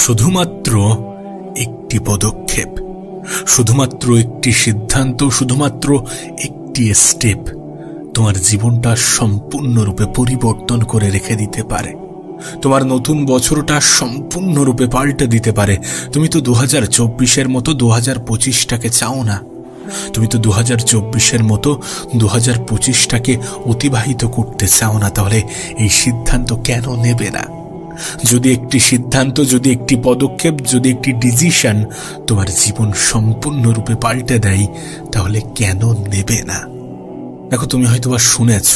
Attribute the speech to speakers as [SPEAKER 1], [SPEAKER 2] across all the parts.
[SPEAKER 1] শুধুমাত্র একটি পদক্ষেপ, শুধুমাত্র একটি সিদ্ধান্ত, শুধুমাত্র একটি স্টেপ তোমার জীবনটা সম্পূর্ণরূপে পরিবর্তন করে রেখে দিতে পারে। তোমার নতুন বছরটা সম্পূর্ণরূপে পাল্টে দিতে পারে। তুমি তো 2024-এর মতো 2025টাকে চাও না। তুমি তো 2024-এর মতো 2025টাকে অতিবাহিত করতে চাও না। তাহলে এই সিদ্ধান্ত কেন নেবে না? যদি একটি সিদ্ধান্ত, যদি একটি পদক্ষেপ, যদি একটি ডিসিশন তোমার জীবন সম্পূর্ণরূপে পাল্টে দেয়, তাহলে কেন নেবে না? দেখো, তুমি হয়তোবা শুনেছ,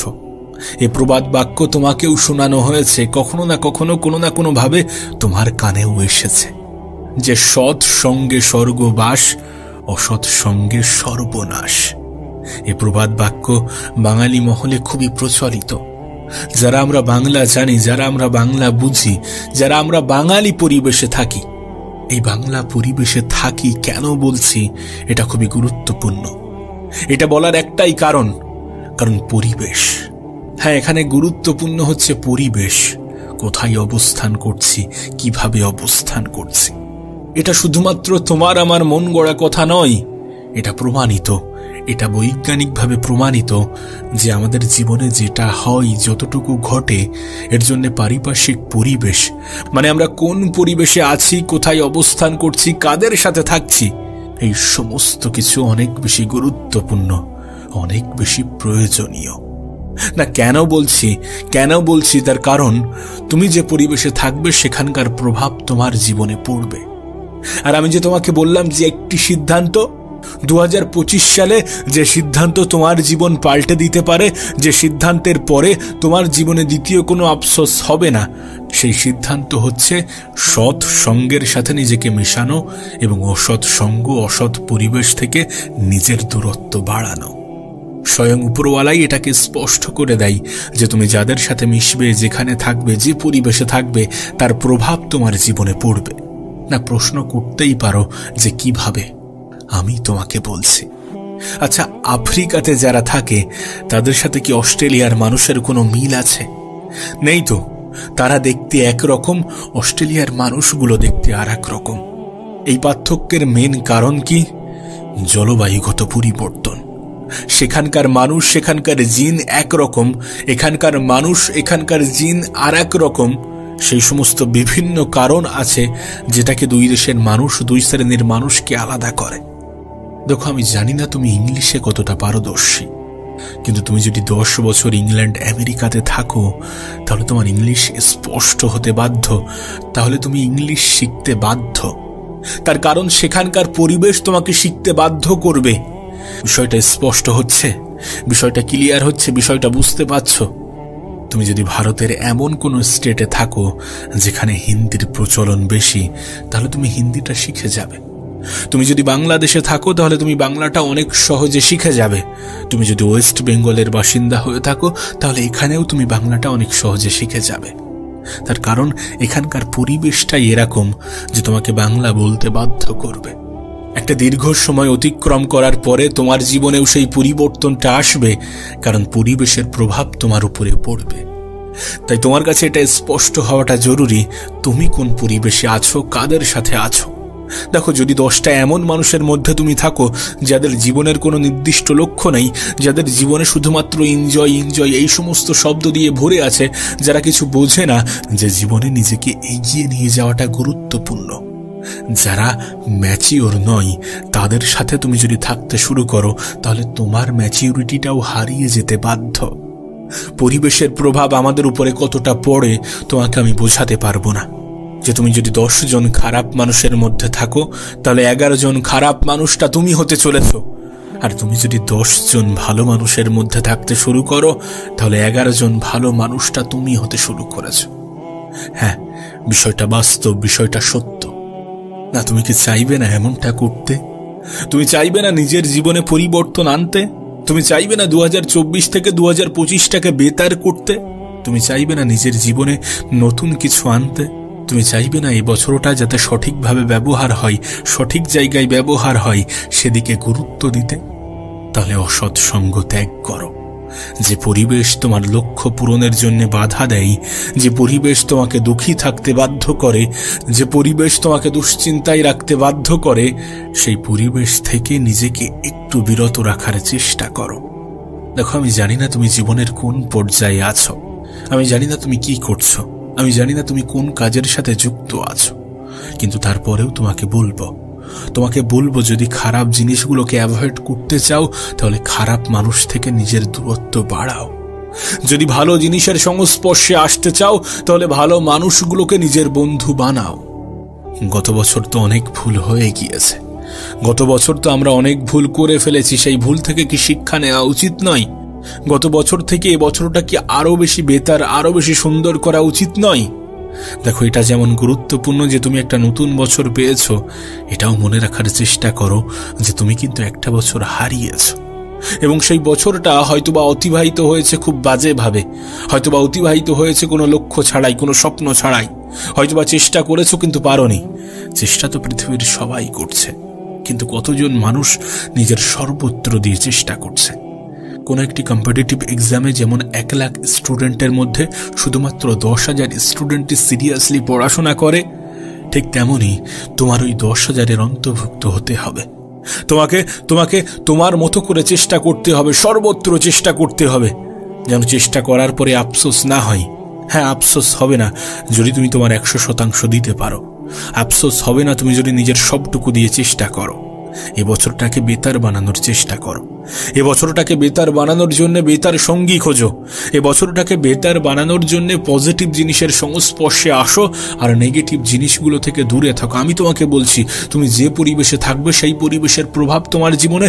[SPEAKER 1] এই প্রবাদ বাক্য তোমাকেও শোনানো হয়েছে, কখনো না কখনো, কোনো না কোনো ভাবে তোমার কানেও এসেছে যে সৎ সঙ্গে স্বর্গবাস, অসৎ সঙ্গে সর্বনাশ। এই প্রবাদ বাক্য বাঙালি মহলে খুবই প্রচলিত। যারা আমরা বাংলা জানি, যারা আমরা বাংলা বুঝি, যারা আমরা বাঙালি পরিবেশে থাকি, এই বাংলা পরিবেশে থাকি কেন বলছি, এটা খুবই গুরুত্বপূর্ণ। এটা বলার একটাই কারণ পরিবেশ। হ্যাঁ, এখানে গুরুত্বপূর্ণ হচ্ছে পরিবেশ। কোথায় অবস্থান করছি, কিভাবে অবস্থান করছি। এটা শুধুমাত্র তোমার আমার মন গড়া কথা নয়, এটা প্রমাণিত, এটা বৈজ্ঞানিকভাবে প্রমাণিত যে আমাদের জীবনে যেটা হয়, যতটুকু ঘটে, এর জন্য পারিপার্শ্বিক পরিবেশ, মানে আমরা কোন পরিবেশে আছি, কোথায় অবস্থান করছি, কাদের সাথে থাকছি, এই সমস্ত কিছু অনেক বেশি গুরুত্বপূর্ণ, অনেক বেশি প্রয়োজনীয়। না, কেন বলছি তার কারণ তুমি যে পরিবেশে থাকবে সেখানকার প্রভাব তোমার জীবনে পড়বে। আর আমি যে তোমাকে বললাম যে একটি সিদ্ধান্ত 2025 সালে, যে সিদ্ধান্ত তোমার জীবন পাল্টে দিতে পারে, যে সিদ্ধান্তের পরে তোমার জীবনে দ্বিতীয় কোনো আফসোস হবে না, সেই সিদ্ধান্ত হচ্ছে সৎ সঙ্গের সাথে নিজেকে মেশানো এবং অসৎ সঙ্গ, অসৎ পরিবেশ থেকে নিজের দূরত্ব বাড়ানো। স্বয়ং উপরওয়ালাই এটাকে স্পষ্ট করে দেয় যে তুমি যাদের সাথে মিশবে, যেখানে থাকবে, যে পরিবেশে থাকবে, তার প্রভাব তোমার জীবনে পড়বে। না, প্রশ্ন করতেই পারো যে কিভাবে? আমি তোমাকে বলছি। আচ্ছা, আফ্রিকাতে যারা থাকে তাদের সাথে কি অস্ট্রেলিয়ার মানুষের কোনো মিল আছে? নেই তো। তারা দেখতে একরকম, অস্ট্রেলিয়ার মানুষগুলো দেখতে আর এক রকম। এই পার্থক্যের মেন কারণ কি? জলবায়ুগত পরিবর্তন। সেখানকার মানুষ, সেখানকার জিন একরকম, এখানকার মানুষ, এখানকার জিন আর এক রকম। সেই সমস্ত বিভিন্ন কারণ আছে যেটাকে দুই দেশের মানুষ, দুই শ্রেণীর মানুষকে আলাদা করে। দেখো, আমি জানি না তুমি ইংলিশে কতটা পারদর্শী, কিন্তু তুমি যদি 10 বছর ইংল্যান্ড, আমেরিকাতে থাকো, তাহলে তোমার ইংলিশ স্পষ্ট হতে বাধ্য, তাহলে তুমি ইংলিশ শিখতে বাধ্য। তার কারণ সেখানকার পরিবেশ তোমাকে শিখতে বাধ্য করবে। বিষয়টা স্পষ্ট হচ্ছে, বিষয়টা ক্লিয়ার হচ্ছে, বিষয়টা বুঝতে পারছো? তুমি যদি ভারতের এমন কোনো স্টেটে থাকো যেখানে হিন্দির প্রচলন বেশি, তাহলে তুমি হিন্দিটা শিখে যাবে। তুমি যদি বাংলাদেশে থাকো তাহলে তুমি বাংলাটা অনেক সহজে শিখে যাবে। তুমি যদি ওয়েস্ট বেঙ্গলের বাসিন্দা হয়ে থাকো তাহলে এখানেও তুমি বাংলাটা অনেক সহজে শিখে যাবে। তার কারণ এখানকার পরিবেশটাই এরকম যে তোমাকে বাংলা বলতে বাধ্য করবে। একটা দীর্ঘ সময় অতিক্রম করার পরে তোমার জীবনেও সেই পরিবর্তনটা আসবে, কারণ পরিবেশের প্রভাব তোমার উপরে পড়বে। তাই তোমার কাছে এটা স্পষ্ট হওয়াটা জরুরি, তুমি কোন পরিবেশে আছো, কাদের সাথে আছো। দেখো, যদি 10টা এমন মানুষের মধ্যে তুমি থাকো যাদের জীবনের কোনো নির্দিষ্ট লক্ষ্য নেই, যাদের জীবনে শুধুমাত্র এনজয় এনজয় এই সমস্ত শব্দ দিয়ে ভরে আছে, যারা কিছু বোঝে না যে জীবনে নিজেকে এগিয়ে নিয়ে যাওয়াটা গুরুত্বপূর্ণ, যারা ম্যাচিওর নয়, তাদের সাথে তুমি যদি থাকতে শুরু করো তাহলে তোমার ম্যাচিউরিটিটাও হারিয়ে যেতে বাধ্য। পরিবেশের প্রভাব আমাদের উপরে কতটা পড়ে তোমাকে আমি বোঝাতে পারবো না। যে তুমি যদি 10 জন খারাপ মানুষের মধ্যে থাকো তাহলে 11 জন খারাপ মানুষটা তুমি হতে চলেছ। আর তুমি যদি 10 জন ভালো মানুষের মধ্যে থাকতে শুরু করো তাহলে 11 জন ভালো মানুষটা তুমি হতে শুরু করেছ। হ্যাঁ, বিষয়টা বাস্তব, বিষয়টা সত্য। না, তুমি কি চাইবে না এমনটা করতে? তুমি চাইবে না নিজের জীবনে পরিবর্তন আনতে? তুমি চাইবে না 2024 থেকে 2025টাকে বেতার করতে? তুমি চাইবে না নিজের জীবনে নতুন কিছু আনতে? তুমি চাইবে না এই বছরটা যাতে সঠিকভাবে ব্যবহার হয়, সঠিক জায়গায় ব্যবহার হয়, সেদিকে গুরুত্ব দিতে? তাহলে অসৎ সঙ্গ ত্যাগ করো, যে পরিবেশ তোমার লক্ষ্য পূরণের জন্য বাধা দেয়, যে পরিবেশ তোমাকে দুঃখী থাকতে বাধ্য করে, যে পরিবেশ তোমাকে দুশ্চিন্তায় রাখতে বাধ্য করে, সেই পরিবেশ থেকে নিজেকে একটু বিরত রাখার চেষ্টা করো। দেখো, আমি জানি না তুমি জীবনের কোন পর্যায়ে আছো, আমি জানি না তুমি কি করছো, আমি জানি না তুমি কোন কাজের সাথে যুক্ত আছো, কিন্তু তারপরেও তোমাকে বলবো যদি খারাপ জিনিসগুলোকে অ্যাভয়েড করতে চাও তাহলে খারাপ মানুষ থেকে নিজের দূরত্ব বাড়াও। যদি ভালো জিনিসের সংস্পর্শে আসতে চাও তাহলে ভালো মানুষগুলোকে নিজের বন্ধু বানাও। গত বছর তো অনেক ভুল হয়ে গিয়েছে, গত বছর তো আমরা অনেক ভুল করে ফেলেছি। সেই ভুল থেকে কি শিক্ষা নেওয়া উচিত নয়? গত বছর থেকে এ বছরটা কি আরো বেশি বেটার, আরো বেশি সুন্দর করা উচিত নয়? দেখো, এটা যেমন গুরুত্বপূর্ণ যে তুমি একটা নতুন বছর পেয়েছো, এটাও মনে রাখার চেষ্টা করো যে তুমি কিন্তু একটা বছর হারিয়েছো, এবং সেই বছরটা হয়তোবা অতিবাহিত হয়েছে খুব বাজেভাবে, হয়তোবা অতিবাহিত হয়েছে কোনো লক্ষ্য ছাড়াই, কোনো স্বপ্ন ছাড়াই, হয়তোবা চেষ্টা করেছো কিন্তু পারোনি। চেষ্টা তো পৃথিবীর সবাই করছে, কিন্তু কতজন মানুষ নিজের সর্বত্র দিয়ে চেষ্টা করছে? কোন একটি কম্পিটিটিভ এক্সামে যেমন 1 লাখ স্টুডেন্টের মধ্যে শুধুমাত্র 10,000 স্টুডেন্টই সিরিয়াসলি পড়াশোনা করে, ঠিক তেমনি তোমার ওই 10,000-এর অন্তর্ভুক্ত হতে হবে। তোমাকে তোমার মতো করে চেষ্টা করতে হবে, সর্বত্র চেষ্টা করতে হবে, যেন চেষ্টা করার পরে আফসোস না হয়। হ্যাঁ, আফসোস হবে না যদি তুমি তোমার 100% দিতে পারো, আফসোস হবে না তুমি যদি নিজের সবটুকু দিয়ে চেষ্টা করো। এ বছরটাকে বেতার বানানোর চেষ্টা করো, এ বছরটাকে বেতার বানানোর জন্য বেতার সঙ্গী খোঁজো, এ বছরটাকে বেতার বানানোর জন্য পজিটিভ জিনিসের সংস্পর্শে আসো আর নেগেটিভ জিনিসগুলো থেকে দূরে থাকো। আমি তোমাকে বলছি, তুমি যে পরিবেশে থাকবে সেই পরিবেশের প্রভাব তোমার জীবনে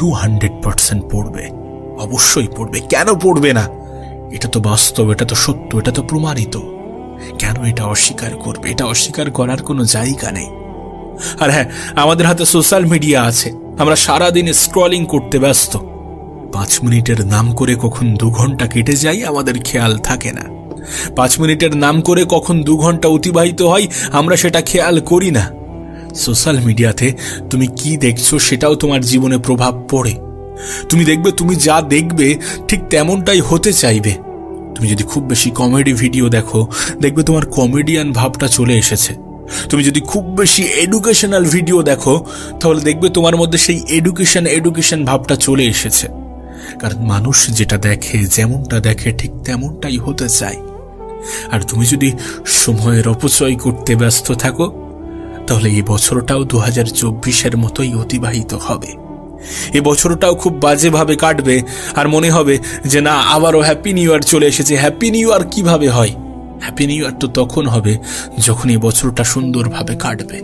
[SPEAKER 1] 200% পড়বে, অবশ্যই পড়বে। কেন পড়বে না? এটা তো বাস্তব, এটা তো সত্য, এটা তো প্রমাণিত। কেন এটা অস্বীকার করবে? এটা অস্বীকার করার কোনো জায়গা নেই। আর হ্যাঁ, আমাদের হাতে সোশ্যাল মিডিয়া আছে, আমরা সারাদিন স্ক্রলিং করতে ব্যস্ত। 5 মিনিটের নাম করে কখন 2 ঘন্টা কেটে যায় আমাদের খেয়াল থাকে না। 5 মিনিটের নাম করে কখন 2 ঘন্টা অতিবাহিত হয় আমরা সেটা খেয়াল করি না। সোশ্যাল মিডিয়াতে তুমি কি দেখছো সেটাও তোমার জীবনে প্রভাব পড়ে। তুমি দেখবে, তুমি যা দেখবে ঠিক তেমনটাই হতে চাইবে। তুমি যদি খুব বেশি কমেডি ভিডিও দেখো, দেখবে তোমার কমেডিয়ান ভাবটা চলে এসেছে। তুমি যদি খুব বেশি এডুকেশনাল ভিডিও দেখো, তাহলে দেখবে তোমার মধ্যে সেই এডুকেশন ভাবটা চলে এসেছে। কারণ মানুষ যেটা দেখে, যেমনটা দেখে ঠিক তেমনটাই হতে চায়। আর তুমি যদি সময়ের অপচয় করতে ব্যস্ত থাকো, তাহলে এই বছরটাও 2024-এর মতোই অতিবাহিত হবে। এই বছরটাও খুব বাজেভাবে কাটবে, আর মনে হবে যে না, আবারও হ্যাপি নিউ ইয়ার চলে এসেছে। হ্যাপি নিউ ইয়ার কিভাবে হয়? হ্যাপি নিউ ইয়ার তো তখন হবে যখন এই বছরটা সুন্দরভাবে কাটবে।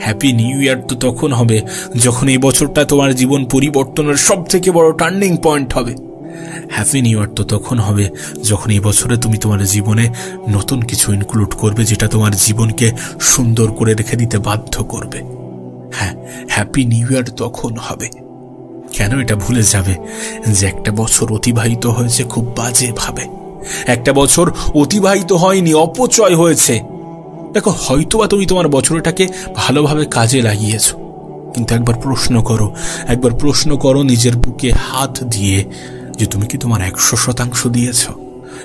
[SPEAKER 1] হ্যাপি নিউ ইয়ার তো তখন হবে যখন এই বছরটা তোমার জীবন পরিবর্তনের সব থেকে বড় টার্নিং পয়েন্ট হবে। হ্যাপি নিউ ইয়ার তো তখন হবে যখন এই বছরে তুমি তোমার জীবনে নতুন কিছু ইনক্লুড করবে, যেটা তোমার জীবনকে সুন্দর করে রেখে দিতে বাধ্য করবে। হ্যাঁ, হ্যাপি নিউ ইয়ার তখন হবে। কেন এটা ভুলে যাবে যে একটা বছর অতিবাহিত হয়েছে খুব বাজেভাবে? একটা বছর অতিবাহিত হয়নি, অপচয় হয়েছে। দেখো, হয়তোবা তুমি তোমার বছরটাকে ভালোভাবে কাজে লাগিয়েছ, কিন্তু একবার প্রশ্ন করো নিজের বুকে হাত দিয়ে যে তুমি কি তোমার 100% দিয়েছ?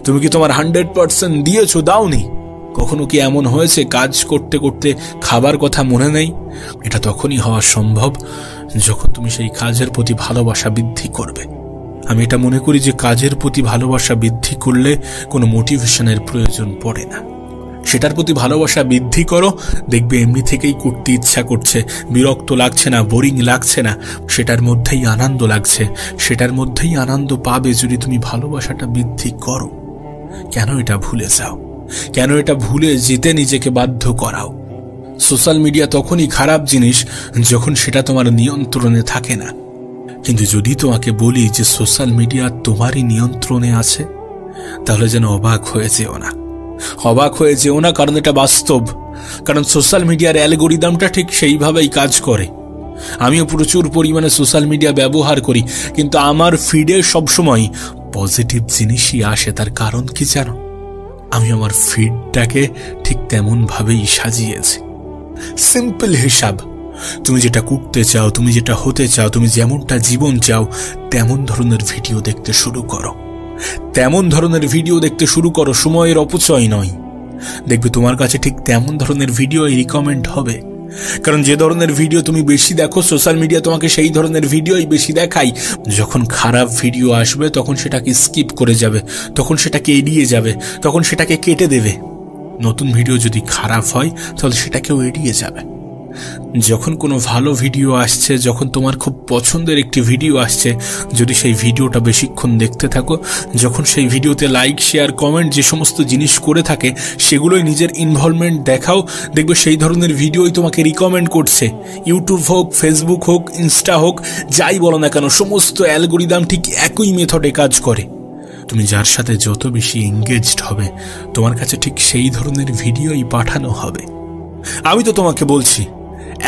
[SPEAKER 1] তুমি কি তোমার 100% দিয়েছ? দাওনি? কখনো কি এমন হয়েছে কাজ করতে করতে খাবার কথা মনে নেই? এটা তখনই হওয়া সম্ভব যখন তুমি সেই কাজের প্রতি ভালোবাসা বৃদ্ধি করবে। আমি এটা মনে করি যে কাজের প্রতি ভালোবাসা বৃদ্ধি করলে কোনো মোটিভেশনের প্রয়োজন পড়ে না। সেটার প্রতি ভালোবাসা বৃদ্ধি করো, দেখবে এমনি থেকেই করতে ইচ্ছা করছে, বিরক্ত লাগছে না, বোরিং লাগছে না, সেটার মধ্যেই আনন্দ লাগছে। সেটার মধ্যেই আনন্দ পাবে যদি তুমি ভালোবাসাটা বৃদ্ধি করো। কেন এটা ভুলে যাও? কেন এটা ভুলে যেতে নিজেকে বাধ্য করাও? সোশ্যাল মিডিয়া তখনই খারাপ জিনিস যখন সেটা তোমার নিয়ন্ত্রণে থাকে না। কিন্তু যদি তোমাকে বলি যে সোশ্যাল মিডিয়া তোমারই নিয়ন্ত্রণে আছে, তাহলে যেন অবাক হয়ে যেও না, কারণ এটা বাস্তব। কারণ সোশ্যাল মিডিয়ার অ্যালগরিদমটা ঠিক সেইভাবেই কাজ করে। আমিও প্রচুর পরিমাণে সোশ্যাল মিডিয়া ব্যবহার করি, কিন্তু আমার ফিডে সবসময় পজিটিভ জিনিসই আসে। তার কারণ কি জানো? আমি আমার ফিডটাকে ঠিক তেমন ভাবেই সাজিয়েছি। সিম্পল হিসাব, তুমি যেটা করতে চাও, তুমি যেটা হতে চাও, তুমি যেমনটা জীবন চাও তেমন ধরনের ভিডিও দেখতে শুরু করো। তেমন ধরনের ভিডিও দেখতে শুরু করো, সময়ের অপচয় নয়। দেখবে তোমার কাছে ঠিক তেমন ধরনের ভিডিও রিকমেন্ড হবে। কারণ যে ধরনের ভিডিও তুমি বেশি দেখো, সোশ্যাল মিডিয়া তোমাকে সেই ধরনের ভিডিওই বেশি দেখায়। যখন খারাপ ভিডিও আসবে তখন সেটাকে স্কিপ করে যাবে, তখন সেটাকে এড়িয়ে যাবে, তখন সেটাকে কেটে দেবে। নতুন ভিডিও যদি খারাপ হয় তাহলে সেটাকেও এড়িয়ে যাবে। যখন কোনো ভালো ভিডিও আসছে, যখন তোমার খুব পছন্দের একটি ভিডিও আসছে, যদি সেই ভিডিওটা বেশিক্ষণ দেখতে থাকো, যখন সেই ভিডিওতে লাইক, শেয়ার, কমেন্ট যে সমস্ত জিনিস করে থাকে সেগুলোই নিজের ইনভলভমেন্ট দেখাও, দেখবে সেই ধরনের ভিডিওই তোমাকে রিকমেন্ড করছে। ইউটিউব হোক, ফেসবুক হোক, ইনস্টা হোক, যাই বলো না কেন, সমস্ত অ্যালগোরিদম ঠিক একই মেথডে কাজ করে। তুমি যার সাথে যত বেশি এঙ্গেজড হবে তোমার কাছে ঠিক সেই ধরনের ভিডিওই পাঠানো হবে। আমি তো তোমাকে বলছি,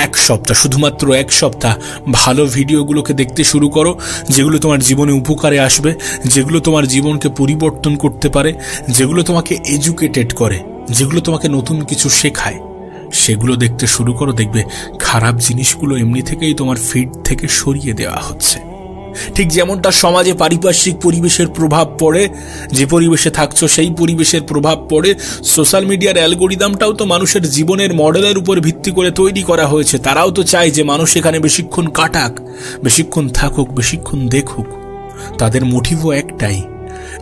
[SPEAKER 1] এক সপ্তাহ, শুধুমাত্র এক সপ্তাহ ভালো ভিডিওগুলোকে দেখতে শুরু করো, যেগুলো তোমার জীবনে উপকারে আসবে, যেগুলো তোমার জীবনকে পরিবর্তন করতে পারে, যেগুলো তোমাকে এডুকেটেড করে, যেগুলো তোমাকে নতুন কিছু শেখায়, সেগুলো দেখতে শুরু করো। দেখবে খারাপ জিনিসগুলো এমনি থেকেই তোমার ফিড থেকে সরিয়ে দেওয়া হচ্ছে। ঠিক যেমনটা সমাজে পারিপার্শ্বিক পরিবেশের প্রভাব পড়ে, যে পরিবেশে থাকছো সেই পরিবেশের প্রভাব পড়ে, সোশ্যাল মিডিয়ার অ্যালগোরিদমটাও তো মানুষের জীবনের মডেলের উপর ভিত্তি করে তৈরি করা হয়েছে। তারাও তো চায় যে মানুষ এখানে বেশিক্ষণ কাটাক, বেশিক্ষণ থাকুক, বেশিক্ষণ দেখুক। তাদের মোটিভও একটাই,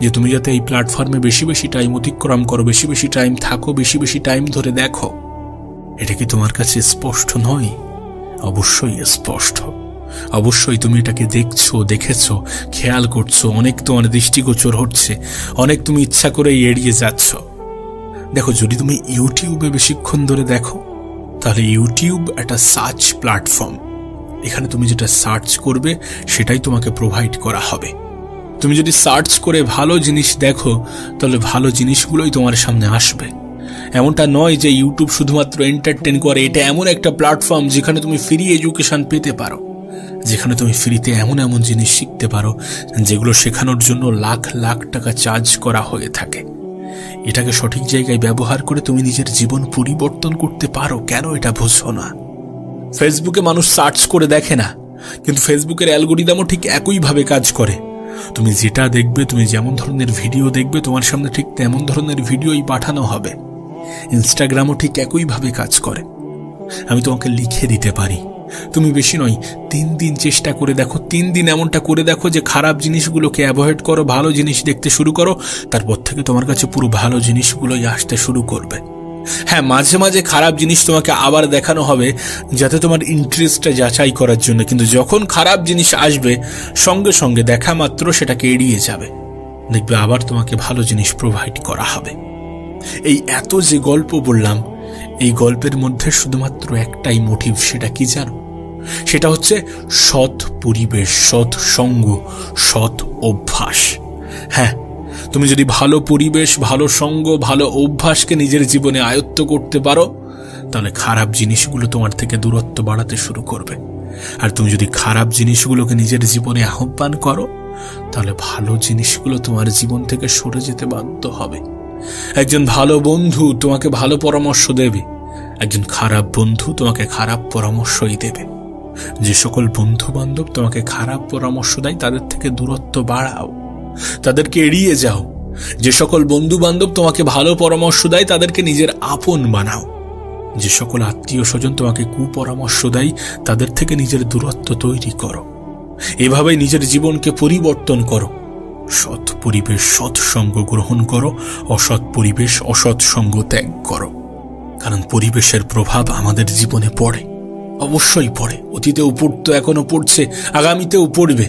[SPEAKER 1] যে তুমি যাতে এই প্ল্যাটফর্মে বেশি বেশি টাইম অতিক্রম করো, বেশি বেশি টাইম থাকো, বেশি বেশি টাইম ধরে দেখো। এটা কি তোমার কাছে স্পষ্ট নয়? অবশ্যই স্পষ্ট। অবশ্যই তুমি এটাকে দেখছো, দেখেছো, খেয়াল করছো, অনেক তোমার দৃষ্টিগোচর হচ্ছে, অনেক তুমি ইচ্ছা করে এড়িয়ে যাচ্ছ। দেখো, যদি তুমি ইউটিউবে বেশিক্ষণ ধরে দেখো তাহলে ইউটিউব একটা সার্চ প্ল্যাটফর্ম। এখানে তুমি যেটা সার্চ করবে সেটাই তোমাকে প্রোভাইড করা হবে। তুমি যদি সার্চ করে ভালো জিনিস দেখো তাহলে ভালো জিনিসগুলোই তোমার সামনে আসবে। এমনটা নয় যে ইউটিউব শুধুমাত্র এন্টারটেইন করে। এটা এমন একটা প্ল্যাটফর্ম যেখানে তুমি ফ্রি এডুকেশন পেতে পারো, যেখানে তুমি ফ্রিতে এমন এমন জিনিস শিখতে পারো যেগুলো শেখানোর জন্য লাখ লাখ টাকা চার্জ করা হয়ে থাকে। এটাকে সঠিক জায়গায় ব্যবহার করে তুমি নিজের জীবন পরিবর্তন করতে পারো। কেন এটা বুঝো না? ফেসবুকে মানুষ সার্চ করে দেখে না, কিন্তু ফেসবুকের অ্যালগোরিদমও ঠিক একইভাবে কাজ করে। তুমি যেটা দেখবে, তুমি যেমন ধরনের ভিডিও দেখবে, তোমার সামনে ঠিক তেমন ধরনের ভিডিওই পাঠানো হবে। ইনস্টাগ্রামও ঠিক একইভাবে কাজ করে। আমি তোমাকে লিখে দিতে পারি, তুমি বেশি নয় 3 দিন চেষ্টা করে দেখো, 3 দিন এমনটা করে দেখো যে খারাপ জিনিসগুলোকে অ্যাভয়েড করো, ভালো জিনিস দেখতে শুরু করো। তারপর থেকে তোমার কাছে পুরো ভালো জিনিসগুলোই আসতে শুরু করবে। হ্যাঁ, মাঝে মাঝে খারাপ জিনিস তোমাকে আবার দেখানো হবে যাতে তোমার ইন্টারেস্টটা যাচাই করার জন্য, কিন্তু যখন খারাপ জিনিস আসবে সঙ্গে সঙ্গে দেখা মাত্র সেটাকে এড়িয়ে যাবে। দেখবে আবার তোমাকে ভালো জিনিস প্রোভাইড করা হবে। এই এত যে গল্প বললাম, এই গল্পের মধ্যে শুধুমাত্র একটাই মোটিভ, সেটা কি জানো? সেটা হচ্ছে সৎ পরিবেশ, সৎ সঙ্গ, সৎ অভ্যাস। হ্যাঁ, তুমি যদি ভালো পরিবেশ, ভালো সঙ্গ, ভালো অভ্যাসকে নিজের জীবনে আয়ত্ত করতে পারো তাহলে খারাপ জিনিসগুলো তোমার থেকে দূরত্ব বাড়াতে শুরু করবে। আর তুমি যদি খারাপ জিনিসগুলোকে নিজের জীবনে আহ্বান করো তাহলে ভালো জিনিসগুলো তোমার জীবন থেকে সরে যেতে বাধ্য হবে। একজন ভালো বন্ধু তোমাকে ভালো পরামর্শ দেবে, একজন খারাপ বন্ধু তোমাকে খারাপ পরামর্শই দেবে। যে সকল বন্ধু বান্ধব তোমাকে খারাপ পরামর্শ দেয় তাদের থেকে দূরত্ব বাড়াও, তাদেরকে এড়িয়ে যাও। যে সকল বন্ধু বান্ধব তোমাকে ভালো পরামর্শ দেয় তাদেরকে নিজের আপন বানাও। যে সকল আত্মীয় স্বজন তোমাকে কুপরামর্শ দেয় তাদের থেকে নিজের দূরত্ব তৈরি করো। এভাবেই নিজের জীবনকে পরিবর্তন করো। সৎ পরিবেশ, সৎ সঙ্গ গ্রহণ করো, অসৎ পরিবেশ, অসৎ সঙ্গ ত্যাগ করো। কারণ পরিবেশের প্রভাব আমাদের জীবনে পড়ে, অবশ্যই পড়ে। অতীতেও পড়তো, এখনো পড়ছে, আগামীতেও পড়বে।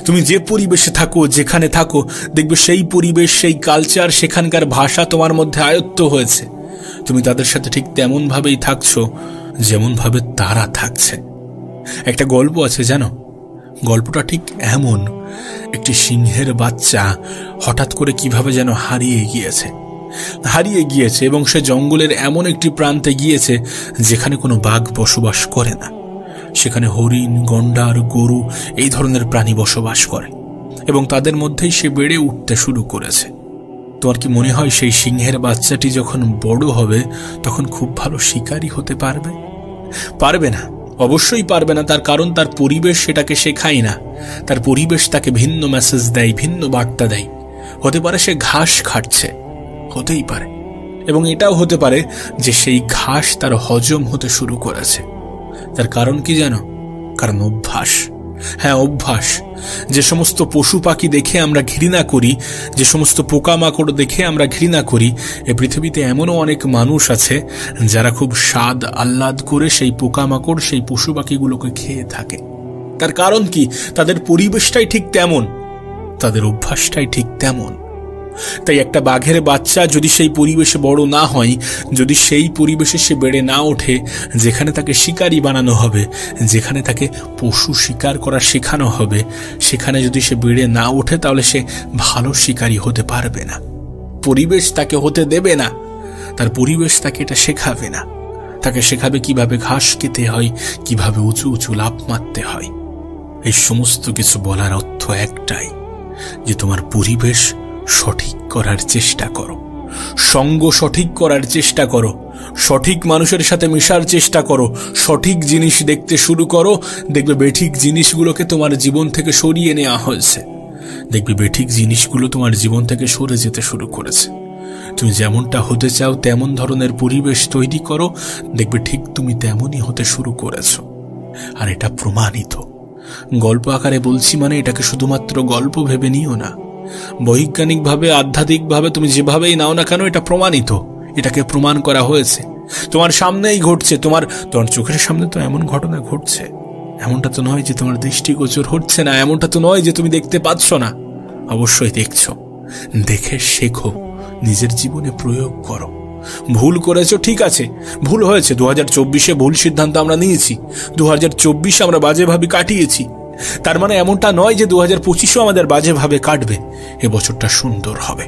[SPEAKER 1] তুমি যে পরিবেশে থাকো, যেখানে থাকো, দেখবে সেই পরিবেশ, সেই কালচার, সেখানকার ভাষা তোমার মধ্যে আয়ত্ত হয়েছে। তুমি তাদের সাথে ঠিক তেমন ভাবেই থাকছো যেমন ভাবে তারা থাকছে। একটা গল্প আছে জানো, গল্পটা ঠিক এমন, একটি সিংহের বাচ্চা হঠাৎ করে কিভাবে যেন হারিয়ে গিয়েছে এবং সে জঙ্গলের এমন একটি প্রান্তে গিয়েছে যেখানে কোনো বাঘ বসবাস করে না। সেখানে হরিণ, গন্ডার, গরু এই ধরনের প্রাণী বসবাস করে এবং তাদের মধ্যেই সে বেড়ে উঠতে শুরু করেছে। তোমার কি মনে হয় সেই সিংহের বাচ্চাটি যখন বড় হবে তখন খুব ভালো শিকারী হতে পারবে? পারবে না। অবশ্যই পারবে না, তার কারণ তার পরিবেশ সেটাকে শেখায় না। তার পরিবেশ তাকে ভিন্ন মেসেজ দেয়, ভিন্ন বার্তা দেয়। হতে পারে সে ঘাস খাচ্ছে, হতেই পারে, এবং এটাও হতে পারে যে সেই ঘাস তার হজম হতে শুরু করেছে। তার কারণ কি জানো? কারণ অভ্যাস। হ্যাঁ, অভ্যাস। যে সমস্ত পশু পাখি দেখে আমরা ঘৃণা করি, যে সমস্ত পোকামাকড় দেখে আমরা ঘৃণা করি, এই পৃথিবীতে এমনও অনেক মানুষ আছে যারা খুব স্বাদ আহ্লাদ করে সেই পোকামাকড়, সেই পশু পাখিগুলোকে খেয়ে থাকে। তার কারণ কি? তাদের পরিবেশটাই ঠিক তেমন, তাদের অভ্যাসটাই ঠিক তেমন। তাই একটা বাঘের বাচ্চা যদি সেই পরিবেশে বড় না হয়, যদি সেই পরিবেশে সে বেড়ে না ওঠে যেখানে তাকে শিকারী বানানো হবে, যেখানে তাকে পশু শিকার করা শেখানো হবে, সেখানে যদি সে বেড়ে না ওঠে, তাহলে সে ভালো শিকারী হতে পারবে না। পরিবেশ তাকে হতে দেবে না, তার পরিবেশ তাকে এটা শেখাবে না। তাকে শেখাবে কিভাবে ঘাস খেতে হয়, কিভাবে উঁচু উঁচু লাফ মারতে হয়। এই সমস্ত কিছু বলার অর্থ একটাই, যে তোমার পরিবেশ সঠিক করার চেষ্টা করো, সঙ্গ সঠিক করার চেষ্টা করো, সঠিক মানুষের সাথে মেশার চেষ্টা করো, সঠিক জিনিস দেখতে শুরু করো। দেখবে বেঠিক জিনিসগুলোকে তোমার জীবন থেকে সরিয়ে নেওয়া হয়েছে। দেখবে বেঠিক জিনিসগুলো তোমার জীবন থেকে সরে যেতে শুরু করেছে। তুমি যেমনটা হতে চাও তেমন ধরনের পরিবেশ তৈরি করো, দেখবে ঠিক তুমি তেমনই হতে শুরু করেছো। আর এটা প্রমাণিত। গল্প আকারে বলছি মানে এটাকে শুধুমাত্র গল্প ভেবে নিও না। বৈজ্ঞানিকভাবে, আধ্যাত্মিকভাবে তুমি যেভাবেই নাও না কেন, এটা প্রমাণিত। এটাকে প্রমাণ করা হয়েছে, তোমার সামনেই ঘটছে। তোমার চোখের সামনে তো এমন ঘটনা ঘটছে। এমনটা তো নয় যে তোমার দৃষ্টিগোচর হচ্ছে না, এমনটা তো নয় যে তুমি দেখতে পাচ্ছ না। অবশ্যই দেখছো। দেখে শেখো, নিজের জীবনে প্রয়োগ করো। ভুল করেছো, ঠিক আছে, ভুল হয়েছে। 2024-এ ভুল সিদ্ধান্ত আমরা নিয়েছি, 2024 আমরা বাজেভাবে কাটিয়েছি। তার মানে এমনটা নয় যে 2025-ও আমাদের বাজেভাবে কাটবে। এ বছরটা সুন্দর হবে।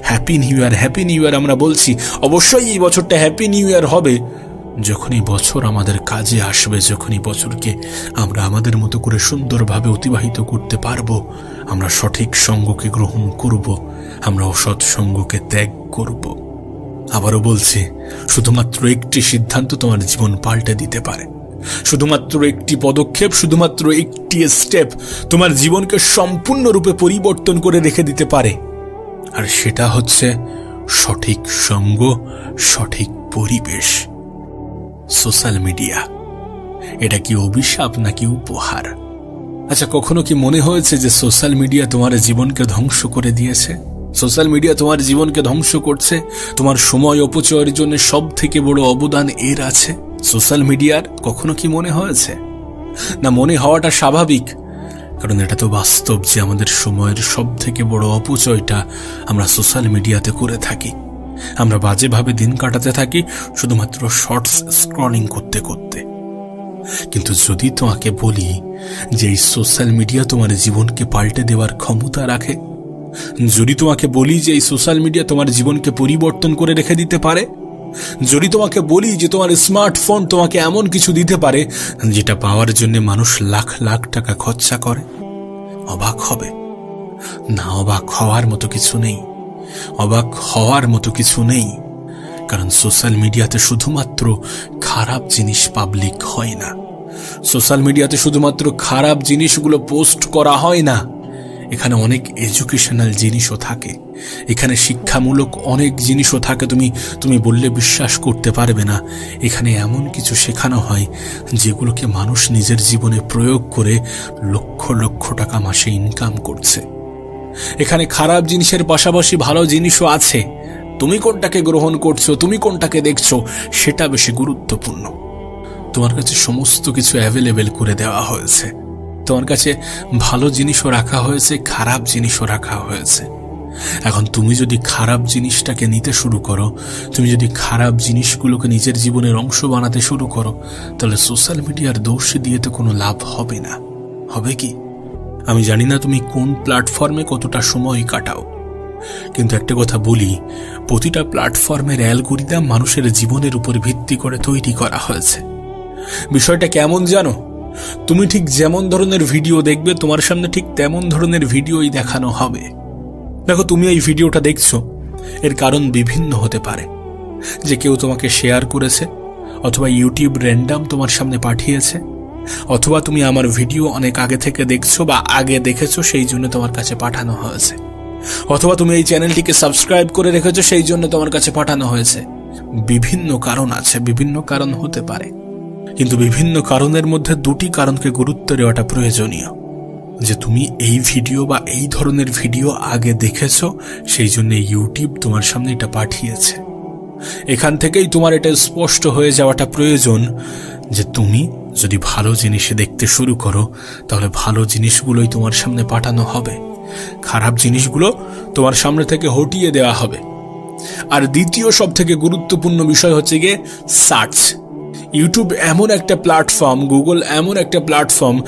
[SPEAKER 1] Happy new year, happy new year আমরা বলছি। অবশ্যই এই বছরটা হ্যাপি নিউ ইয়ার হবে। যখন এই বছর আমাদের কাজে আসবে, যখন এই বছরকে আমরা আমাদের মতো করে সুন্দরভাবে অতিবাহিত করতে পারবো, আমরা সঠিক সঙ্গকে গ্রহণ করব, আমরা অসৎ সঙ্গকে ত্যাগ করব। আবারও বলছি, শুধুমাত্র একটি সিদ্ধান্ত তোমার জীবন পাল্টে দিতে পারে। শুধুমাত্র একটি পদক্ষেপ, শুধুমাত্র একটি স্টেপ তোমার জীবনকে সম্পূর্ণরূপে পরিবর্তন করে রেখে দিতে পারে। আর সেটা হচ্ছে সঠিক সঙ্গ, সঠিক পরিবেশ। সোশ্যাল মিডিয়া এটা কি অভিশাপ নাকি উপহার? আচ্ছা, কখনো কি মনে হয়েছে যে সোশ্যাল মিডিয়া তোমার জীবনকে ধ্বংস করে দিয়েছে? সোশ্যাল মিডিয়া তোমার জীবনকে ধ্বংস করছে। তোমার সময় অপচয়ের জন্য সব থেকে বড় অবদান এর আছে সোশ্যাল মিডিয়ার। কখনো কি মনে হয়েছে? না, মনে হওয়াটা স্বাভাবিক, কারণ এটা তো বাস্তব যে আমাদের সময়ের সব থেকে বড় অপচয়টা আমরা সোশ্যাল মিডিয়াতে করে থাকি। আমরা বাজেভাবে দিন কাটাতে থাকি শুধুমাত্র শর্টস স্ক্রলিং করতে করতে। কিন্তু যদি তোমাকে বলি যে এই সোশ্যাল মিডিয়া তোমার জীবনকে পাল্টে দেওয়ার ক্ষমতা রাখে, যদি তোমাকে বলি যে এই সোশ্যাল মিডিয়া তোমার জীবনকে পরিবর্তন করে রেখে দিতে পারে, যদি তোমাকে বলি যে তোমার স্মার্টফোন তোমাকে এমন কিছু দিতে পারে যেটা পাওয়ার জন্য মানুষ লাখ লাখ টাকা খরচা করে, অবাক হবে না? অবাক হওয়ার মতো কিছু নেই, অবাক হওয়ার মতো কিছু নেই। কারণ সোশ্যাল মিডিয়াতে শুধুমাত্র খারাপ জিনিস পাবলিক হয় না, সোশ্যাল মিডিয়াতে শুধুমাত্র খারাপ জিনিসগুলো পোস্ট করা হয় না। এখানে অনেক এডুকেশনাল জিনিসও থাকে, এখানে শিক্ষামূলক অনেক জিনিসও থাকে। তুমি বললে বিশ্বাস করতে পারবে না। এখানে এমন কিছু শেখানো হয় যেগুলোকে মানুষ নিজের জীবনে প্রয়োগ করে লক্ষ লক্ষ টাকা মাসে ইনকাম করছে। এখানে খারাপ জিনিসের পাশাপাশি ভালো জিনিসও আছে। তুমি কোনটাকে গ্রহণ করছো, তুমি কোনটাকে দেখছো, সেটা বেশি গুরুত্বপূর্ণ। তোমার কাছে সমস্ত কিছু অ্যাভেলেবেল করে দেওয়া হয়েছে। তোমার কাছে ভালো জিনিসও রাখা হয়েছে, খারাপ জিনিসও রাখা হয়েছে। এখন তুমি যদি খারাপ জিনিসটাকে নিতে শুরু করো, তুমি যদি খারাপ জিনিসগুলোকে নিজের জীবনের অংশ বানাতে শুরু করো, তাহলে সোশ্যাল মিডিয়ার দোষ দিয়ে তো কোনো লাভ হবে না। হবে কি? আমি জানি না তুমি কোন প্ল্যাটফর্মে কতটা সময় কাটাও, কিন্তু একটা কথা বলি, প্রতিটা প্ল্যাটফর্মের অ্যালগরিদম মানুষের জীবনের উপর ভিত্তি করে তৈরি করা হয়েছে। বিষয়টা কেমন জানো? তুমি ঠিক যেমন ধরনের ভিডিও দেখবে, তোমার সামনে ঠিক তেমন ধরনের ভিডিওই দেখানো হবে। দেখো, তুমি এই ভিডিওটা দেখছো, এর কারণ বিভিন্ন হতে পারে। যে কেউ তোমাকে শেয়ার করেছে, অথবা ইউটিউব র্যান্ডম তোমার সামনে পাঠিয়েছে, অথবা তুমি আমার ভিডিও অনেক আগে থেকে দেখছো বা আগে দেখেছো সেই জন্য তোমার কাছে পাঠানো হয়েছে, অথবা তুমি এই চ্যানেলটিকে সাবস্ক্রাইব করে রেখেছো সেই জন্য তোমার কাছে পাঠানো হয়েছে। বিভিন্ন কারণ আছে, বিভিন্ন কারণ হতে পারে, কিন্তু বিভিন্ন কারণের মধ্যে দুটি কারণকে গুরুত্ব দেওয়াটা প্রয়োজনীয়। যে তুমি এই ভিডিও বা এই ধরনের ভিডিও আগে দেখেছো সেই জন্য ইউটিউব তোমার সামনে এটা পাঠিয়েছে। এখান থেকেই তোমার এটা স্পষ্ট হয়ে যাওয়াটা প্রয়োজন যে তুমি যদি ভালো জিনিস দেখতে শুরু করো তাহলে ভালো জিনিসগুলোই তোমার সামনে পাঠানো হবে, খারাপ জিনিসগুলো তোমার সামনে থেকে হটিয়ে দেওয়া হবে। আর দ্বিতীয় সব থেকে গুরুত্বপূর্ণ বিষয় হচ্ছে গিয়ে সার্চ। ইউটিউব এমন একটা প্ল্যাটফর্ম, গুগল এমন একটা প্ল্যাটফর্ম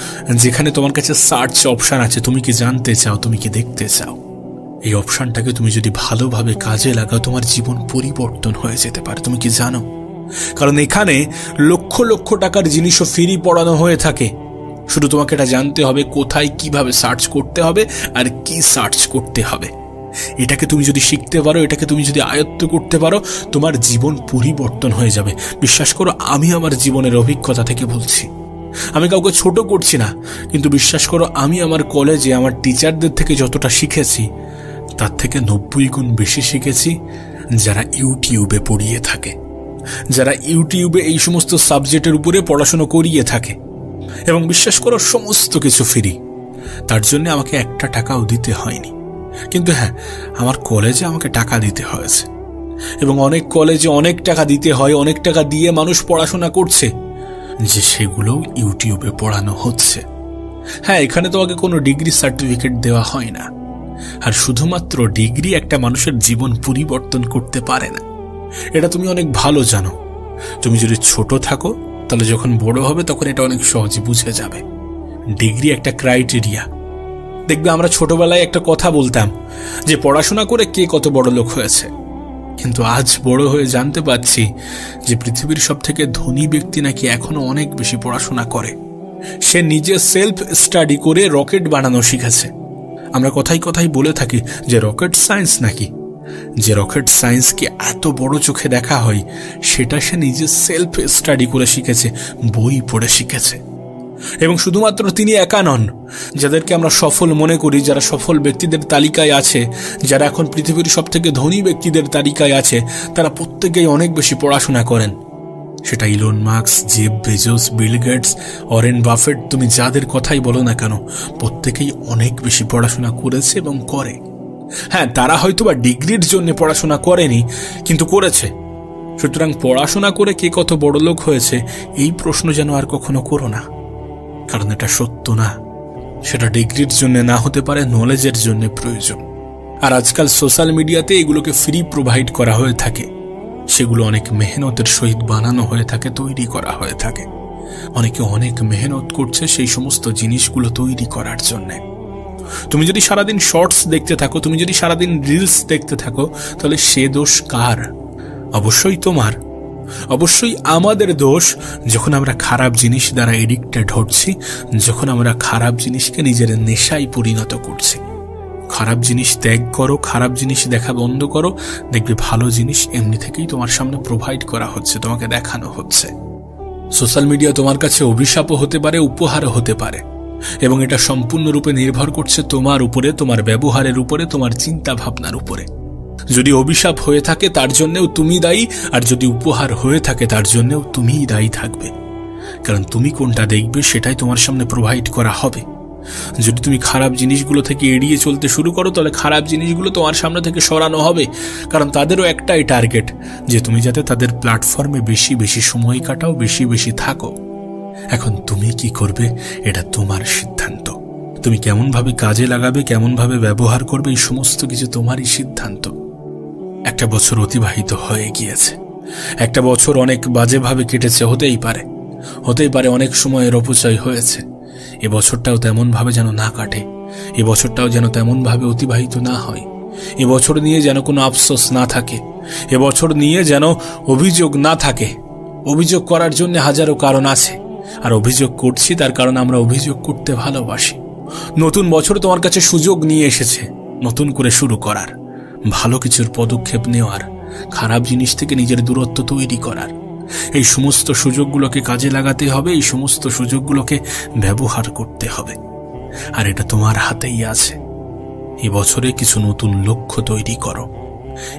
[SPEAKER 1] যেখানে তোমার কাছে সার্চ অপশন আছে। তুমি কি জানতে চাও, তুমি কি দেখতে চাও, এই অপশনটাকে তুমি যদি ভালোভাবে কাজে লাগাও তোমার জীবন পরিবর্তন হয়ে যেতে পারে। তুমি কি জানো? কারণ এখানে লক্ষ লক্ষ টাকার জিনিসও ফ্রি পড়ানো হয়ে থাকে। শুধু তোমাকে এটা জানতে হবে কোথায় কিভাবে সার্চ করতে হবে আর কি সার্চ করতে হবে। এটাকে তুমি যদি শিখতে পারো, এটাকে তুমি যদি আয়ত্ত করতে পারো, তোমার জীবন পরিবর্তন হয়ে যাবে। বিশ্বাস করো, আমি আমার জীবনের অভিজ্ঞতা থেকে বলছি। আমি কাউকে ছোট করছি না, কিন্তু বিশ্বাস করো আমি আমার কলেজে আমার টিচারদের থেকে যতটা শিখেছি তার থেকে 90 গুণ বেশি শিখেছি যারা ইউটিউবে পড়িয়ে থাকে, যারা ইউটিউবে এই সমস্ত সাবজেক্টের উপরে পড়াশোনা করিয়ে থাকে। এবং বিশ্বাস করো সমস্ত কিছু ফ্রি, তার জন্য আমাকে একটা টাকাও দিতে হয়নি। কিন্তু হ্যাঁ, আমার কলেজে আমাকে টাকা দিতে হয়েছে, এবং অনেক কলেজে অনেক টাকা দিতে হয়, অনেক টাকা দিয়ে মানুষ পড়াশোনা করছে, যে সেগুলো ইউটিউবে পড়ানো হচ্ছে। হ্যাঁ, এখানে তোমাকে কোনো ডিগ্রি সার্টিফিকেট দেওয়া হয় না, আর শুধুমাত্র ডিগ্রি একটা মানুষের জীবন পরিবর্তন করতে পারে না, এটা তুমি অনেক ভালো জানো। তুমি যদি ছোট থাকো তাহলে যখন বড় হবে তখন এটা অনেক সহজে বুঝে যাবে। ডিগ্রি একটা ক্রাইটেরিয়া। দেখবে আমরা ছোটবেলায় একটা কথা বলতাম যে পড়াশোনা করে কে কত বড় লোক হয়েছে, কিন্তু আজ বড় হয়ে জানতে পারছি যে পৃথিবীর সব থেকে ধনী ব্যক্তি নাকি এখনো অনেক বেশি পড়াশোনা করে। সে নিজে সেলফ স্টাডি করে রকেট বানানো শিখেছে। আমরা কথাই কথাই বলে থাকি যে রকেট সায়েন্স নাকি, যে রকেট সায়েন্সকে এত বড় চোখে দেখা হয় সেটা সে নিজে সেলফ স্টাডি করে শিখেছে, বই পড়ে শিখেছে। এবং শুধুমাত্র তিনি একা নন, যাদেরকে আমরা সফল মনে করি, যারা সফল ব্যক্তিদের তালিকায় আছে, যারা এখন পৃথিবীর সব থেকে ধনী ব্যক্তিদের তালিকায় আছে, তারা প্রত্যেকেই অনেক বেশি পড়াশোনা করেন। সেটা Elon Musk, Jeff Bezos, Bill Gates, Warren Buffett, তুমি যাদের কথাই বলো না কেন, প্রত্যেকেই অনেক বেশি পড়াশোনা করেছে এবং করে। হ্যাঁ, তারা হয়তোবা ডিগ্রির জন্য পড়াশোনা করেনি, কিন্তু করেছে। সুতরাং পড়াশোনা করে কে কত বড় লোক হয়েছে এই প্রশ্ন যেন আর কখনো করো না, কারণ এটা সত্য না। সেটা ডিগ্রির জন্য না হতে পারে, নলেজের জন্য প্রয়োজন। আর আজকাল সোশ্যাল মিডিয়াতে এগুলোকে ফ্রি প্রোভাইড করা হয়ে থাকে, সেগুলো অনেক মেহনতের সহিত বানানো হয়ে থাকে, তৈরি করা হয়ে থাকে। অনেকে অনেক মেহনত করছে সেই সমস্ত জিনিসগুলো তৈরি করার জন্যে। তুমি যদি সারাদিন শর্টস দেখতে থাকো, তুমি যদি সারাদিন রিলস দেখতে থাকো, তাহলে সে দোষ কার? অবশ্যই তোমার, অবশ্যই আমাদের দোষ, যখন আমরা খারাপ জিনিস দ্বারা এডিক্টেড হচ্ছি, যখন আমরা খারাপ জিনিসকে নিজের নেশায় পরিণত করছি। খারাপ জিনিস ত্যাগ করো, খারাপ জিনিস দেখা বন্ধ করো, দেখবে ভালো জিনিস এমনি থেকেই তোমার সামনে প্রোভাইড করা হচ্ছে, তোমাকে দেখানো হচ্ছে। সোশ্যাল মিডিয়া তোমার কাছে অভিশাপও হতে পারে, উপহারও হতে পারে, এবং এটা সম্পূর্ণরূপে নির্ভর করছে তোমার উপরে, তোমার ব্যবহারের উপরে, তোমার চিন্তা ভাবনার উপরে। যদি অভিশাপ হয়ে থাকে তার জন্যও তুমি দায়ী, আর যদি উপহার হয়ে থাকে তার জন্যও তুমিই দায়ী থাকবে, কারণ তুমি কোনটা দেখবে সেটাই তোমার সামনে প্রোভাইড করা হবে। যদি তুমি খারাপ জিনিসগুলো থেকে এড়িয়ে চলতে শুরু করো তাহলে খারাপ জিনিসগুলো তোমার সামনে থেকে সরানো হবে, কারণ তাদেরও একটাই টার্গেট যে তুমি যাতে তাদের প্ল্যাটফর্মে বেশি বেশি সময় কাটাও, বেশি বেশি থাকো। এখন তুমি কি করবে এটা তোমার সিদ্ধান্ত। তুমি কেমন ভাবে কাজে লাগাবে, কেমন ভাবে ব্যবহার করবে, এই সমস্ত কিছু তোমারই সিদ্ধান্ত। একটা বছর অতিবাহিত হয়ে গিয়েছে, একটা বছর অনেক বাজেভাবে কেটেছে, হতেই পারে অনেক সময়ের অপচয় হয়েছে। এ বছরটাও তেমন ভাবে যেন না কাটে, এ বছরটাও যেন তেমন ভাবে অতিবাহিত না হয়। এ বছর নিয়ে যেন কোনো আফসোস না থাকে, এ বছর নিয়ে যেন অভিযোগ না থাকে। অভিযোগ করার জন্য হাজারো কারণ আছে, আর অভিযোগ করছি তার কারণ আমরা অভিযোগ করতে ভালোবাসি। নতুন বছর তোমার কাছে সুযোগ নিয়ে এসেছে নতুন করে শুরু করার, ভালো কিছুর পদক্ষেপ নেওয়ার, খারাপ জিনিস থেকে নিজের দূরত্ব তৈরি করার। এই সমস্ত সুযোগগুলোকে কাজে লাগাতে হবে, এই সমস্ত সুযোগগুলোকে ব্যবহার করতে হবে। আর এটা তোমার হাতেই আছে। এবছরে কিছু নতুন লক্ষ্য তৈরি করো,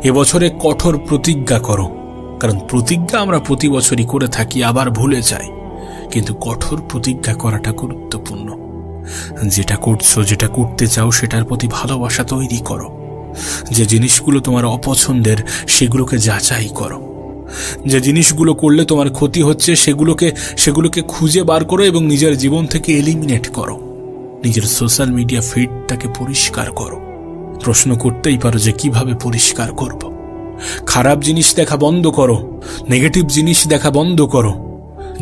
[SPEAKER 1] এবছরে কঠোর প্রতিজ্ঞা করো। কারণ প্রতিজ্ঞা আমরা প্রতি বছরই করে থাকি, আবার ভুলে যাই, কিন্তু কঠোর প্রতিজ্ঞা করাটা গুরুত্বপূর্ণ। যেটা করছো, যেটা করতে চাও, সেটার প্রতি ভালোবাসা তৈরি করো। যে জিনিসগুলো তোমার অপছন্দের সেগুলোকে যাচাই করো। যে জিনিসগুলো করলে তোমার ক্ষতি হচ্ছে সেগুলোকে খুঁজে বার করো এবং নিজের জীবন থেকে এলিমিনেট করো। নিজের সোশ্যাল মিডিয়া ফিডটাকে পরিষ্কার করো। প্রশ্ন করতেই পারো যে কিভাবে পরিষ্কার করব। খারাপ জিনিস দেখা বন্ধ করো, নেগেটিভ জিনিস দেখা বন্ধ করো।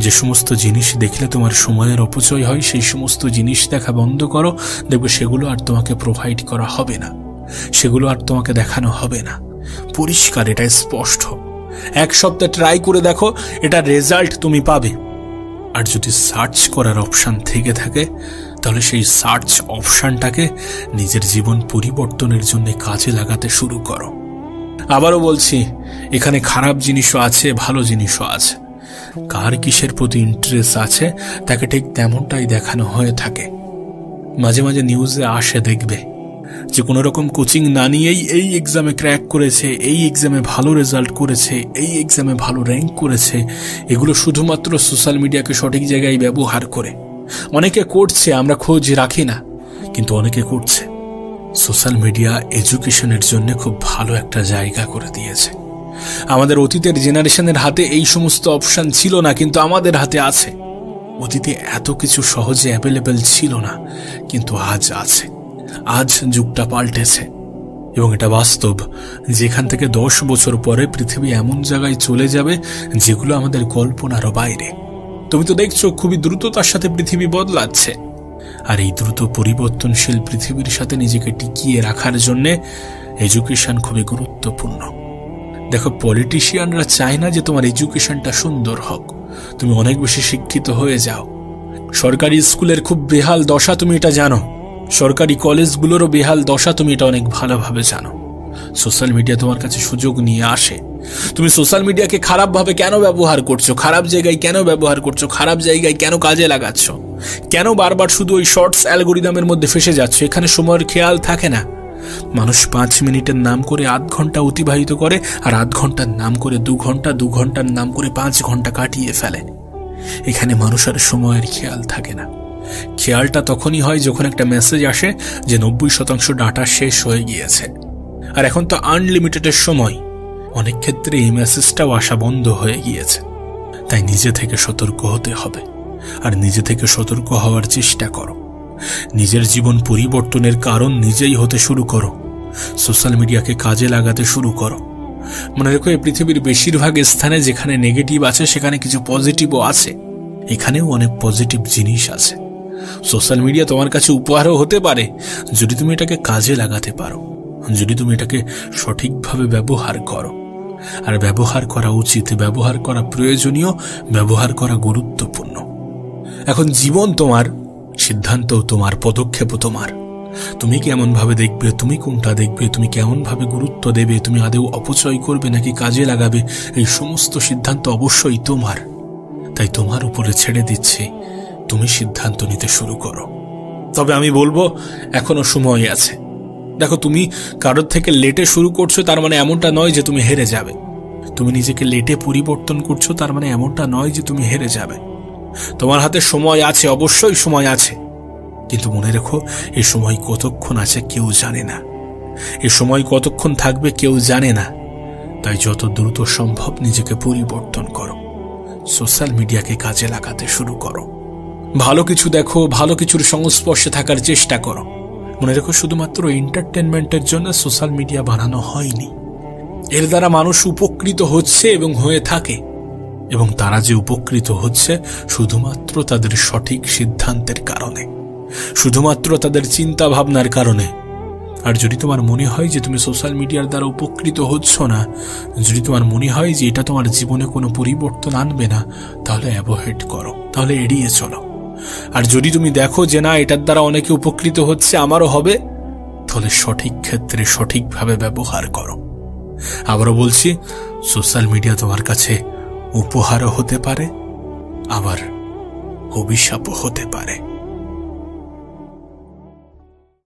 [SPEAKER 1] যে সমস্ত জিনিস দেখলে তোমার সময়ের অপচয় হয়, সেই সমস্ত জিনিস দেখা বন্ধ করো। দেখবে সেগুলো আর তোমাকে প্রোভাইড করা হবে না, সেগুলো আর তোমাকে দেখানো হবে না। পরিষ্কার, এটা স্পষ্ট। এক সপ্তাহ ট্রাই করে দেখো, এটা রেজাল্ট তুমি পাবে। আর যদি সার্চ করার অপশন থেকে থাকে, তাহলে সেই সার্চ অপশনটাকে নিজের জীবন পরিবর্তনের জন্য কাজে লাগাতে শুরু করো। আবারও বলছি, এখানে খারাপ জিনিসও আছে, ভালো জিনিসও আছে। কার কিসের প্রতি ইন্টারেস্ট আছে তাকে ঠিক তেমনটাই দেখানো হয়ে থাকে। মাঝে মাঝে নিউজে আসে, দেখবে যে কোনো রকম কোচিং না নিয়েই এই এক্সামে ক্র্যাক করেছে, এই এক্সামে ভালো রেজাল্ট করেছে, এই এক্সামে ভালো র্যাঙ্ক করেছে। এগুলো শুধুমাত্র সোশ্যাল মিডিয়াকে সঠিক জায়গায় ব্যবহার করে। অনেকে করছে, আমরা খোঁজ রাখি না, কিন্তু অনেকে করছে। সোশ্যাল মিডিয়া এডুকেশনের জন্য খুব ভালো একটা জায়গা করে দিয়েছে। আমাদের অতীতের জেনারেশনের হাতে এই সমস্ত অপশন ছিল না, কিন্তু আমাদের হাতে আছে। অতীতে এত কিছু সহজে অ্যাভেলেবেল ছিল না, কিন্তু আজ আছে। আজ যুগটা পাল্টেছে এবং এটা বাস্তব। যেখান থেকে 10 বছর পরে পৃথিবী এমন জায়গায় চলে যাবে যেগুলো আমাদের কল্পনারও বাইরে। তুমি তো দেখছো খুবই দ্রুততার সাথে পৃথিবী বদলাচ্ছে। আর এই দ্রুত পরিবর্তনশীল পৃথিবীর সাথে নিজেকে টিকিয়ে রাখার জন্য এডুকেশন খুবই গুরুত্বপূর্ণ। দেখো, পলিটিশিয়ানরা চায় না যে তোমার এডুকেশনটা সুন্দর হোক, তুমি অনেক বেশি শিক্ষিত হয়ে যাও। সরকারি স্কুলের খুব বেহাল দশা, তুমি এটা জানো। সরকারি কলেজগুলোরও বেহাল দশা, তুমি এটা অনেক ভালোভাবে জানো। সোশ্যাল মিডিয়া তোমার কাছে সুযোগ নিয়ে আসে। তুমি সোশ্যাল মিডিয়াকে খারাপভাবে কেন ব্যবহার করছো, খারাপ জায়গায় কেন ব্যবহার করছো, খারাপ জায়গায় কেন কাজে লাগাচ্ছ, কেন বারবার শুধু ওই শর্টস অ্যালগোরিদমের মধ্যে ফেসে যাচ্ছ? এখানে সময়ের খেয়াল থাকে না। মানুষ 5 মিনিটের নাম করে 8 ঘন্টা অতিবাহিত করে, আর 8 ঘন্টার নাম করে 2 ঘন্টা, 2 ঘন্টার নাম করে 5 ঘন্টা কাটিয়ে ফেলে। এখানে মানুষের সময়ের খেয়াল থাকে না। খেয়ালটা তখনই হয় যখন একটা মেসেজ আসে যে 90% ডাটা শেষ হয়ে গিয়েছে। আর এখন তো আনলিমিটেডের সময়। অনেক ক্ষেত্রে এই মেসেজটাও আসা বন্ধ হয়ে গিয়েছে। তাই নিজে থেকে সতর্ক হতে হবে, আর নিজে থেকে সতর্ক হওয়ার চেষ্টা করো। নিজের জীবন পরিবর্তনের কারণ নিজেই হতে শুরু করো। সোশ্যাল মিডিয়াকে কাজে লাগাতে শুরু করো। মনে রেখো, এই পৃথিবীর বেশিরভাগ স্থানে যেখানে নেগেটিভ আছে সেখানে কিছু পজিটিভও আছে। এখানেও অনেক পজিটিভ জিনিস আছে। সোশ্যাল মিডিয়া তোমার কাছে উপহারও হতে পারে যদি তুমি এটাকে কাজে লাগাতে পারো, যদি তুমি এটাকে সঠিকভাবে ব্যবহার করো। আর ব্যবহার করা উচিত, ব্যবহার করা প্রয়োজনীয়, ব্যবহার করা গুরুত্বপূর্ণ। এখন জীবন তোমার, সিদ্ধান্ত তোমার, পদক্ষেপও তোমার। তুমি কেমন ভাবে দেখবে, তুমি কোনটা দেখবে, তুমি কেমন ভাবে গুরুত্ব দেবে, তুমি আদৌ অপচয় করবে নাকি কাজে লাগাবে, এই সমস্ত সিদ্ধান্ত অবশ্যই তোমার। তাই তোমার উপরে ছেড়ে দিচ্ছি, তুমি সিদ্ধান্ত নিতে শুরু করো। তবে আমি বলবো, এখনো সময় আছে। দেখো, তুমি কারোর থেকে লেটে শুরু করছো, তার মানে এমনটা নয় যে তুমি হেরে যাবে। তুমি নিজেকে লেটে পরিবর্তন করছো, তার মানে এমনটা নয় যে তুমি হেরে যাবে। তোমার হাতে সময় আছে, অবশ্যই সময় আছে, কিন্তু মনে রেখো, এই সময় কতক্ষণ আছে কেউ জানে না। এই সময় কতক্ষণ থাকবে কেউ জানে না। তাই যত দ্রুত সম্ভব নিজেকে পরিবর্তন করো। সোশ্যাল মিডিয়াকে কাজে লাগাতে শুরু করো। ভালো কিছু দেখো, ভালো কিছুর সংস্পর্শে থাকার চেষ্টা করো। মনে রেখো, শুধুমাত্র এন্টারটেনমেন্টের জন্য সোশ্যাল মিডিয়া বানানো হয়নি। এর দ্বারা মানুষ উপকৃত হচ্ছে এবং হয়ে থাকে, এবং তারা যে উপকৃত হচ্ছে শুধুমাত্র তাদের সঠিক সিদ্ধান্তের কারণে, শুধুমাত্র তাদের চিন্তা ভাবনার কারণে। আর যদি তোমার মনে হয় যে তুমি সোশ্যাল মিডিয়ার দ্বারা উপকৃত হচ্ছ না, যদি তোমার মনে হয় যে এটা তোমার জীবনে কোনো পরিবর্তন আনবে না, তাহলে অ্যাভয়েড করো, তাহলে এড়িয়ে চলো। আর যদি তুমি দেখো যে না, এটার দ্বারা অনেকে উপকৃত হচ্ছে, আমারও হবে, তাহলে সঠিক ক্ষেত্রে সঠিকভাবে ব্যবহার করো। আবারও বলছি, সোশ্যাল মিডিয়া তোমার কাছে উপহারও হতে পারে, আবার অভিশাপও হতে পারে।